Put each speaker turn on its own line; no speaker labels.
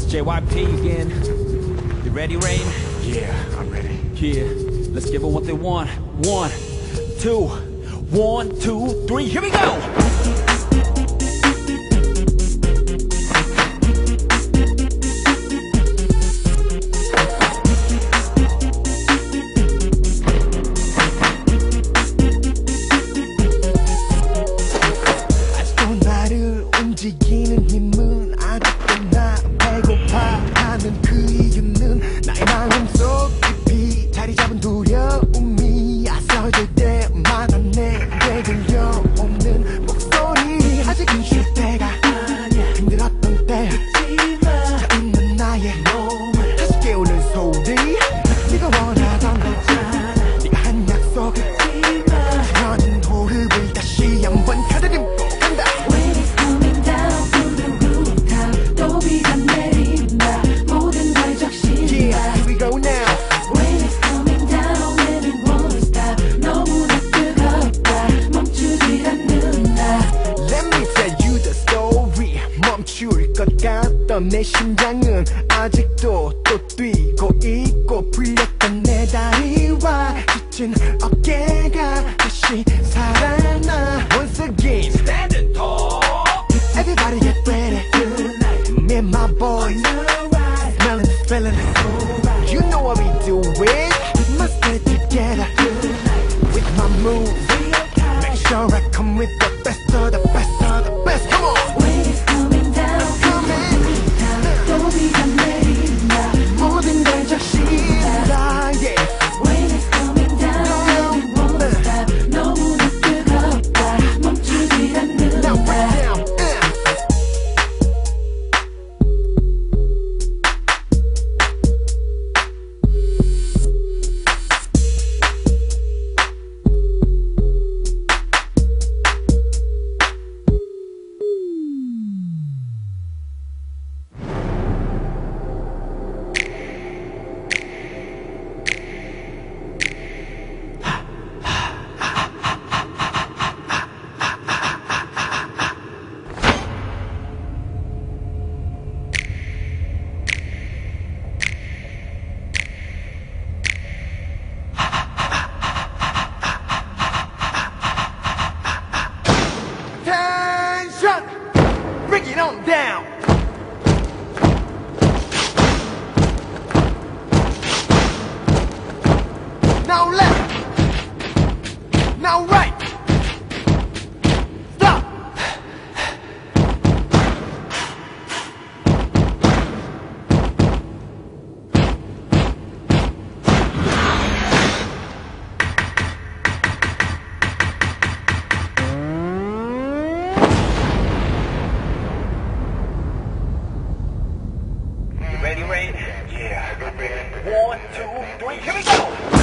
JYP again. You ready, Rain?
Yeah, I'm ready.
Yeah, let's give them what they want. 1, 2, 1, 2, 3, here we go!
아직도 나를 움직이는 힘은 아직도 나 배고파하는 그 이유는 나의 마음속 깊이 자리 잡은 두려움이 앞서질 때마다 내게 들려오는 목소리. 아직은 쉴 때가 아니야. 힘들었던 때 지쳐 있는 나의 몸을 다시 깨우는 소리. 네가 원하던 거잖아. 네가 한 약속을 지켜진 호흡을 다시 한번 가다듬고 간다.
When it's coming down to the rooftop, 또 비가 내린다. 모든 걸 적신다.
Yeah, here we go now.
When it's coming down and it won't stop, 너무나 뜨겁다. 멈추질 않는다.
Let me tell you the story. 멈출 것 같던 내 심장은 아직도 또 뛰고 있고 풀렸던 내 다리와 지친 어깨가 다시 살아나. Once again, standing tall. Everybody get ready. Me and my boys, smelling this feeling. You know what we do it. Must get together with my moves. Make sure I come with the best of the best of the best. Come on.
When it's coming down to the rooftop, 또 비가 내린다. 모든 걸 적신다.
Yeah.
When it's coming down and it won't stop, 너무나 뜨겁다. 멈추질
Now
않는다.
break down. Attention! Bring it on down! Now left! Now right! Stop!
You ready, Rain?
Yeah.
1, 2, 3, here we go!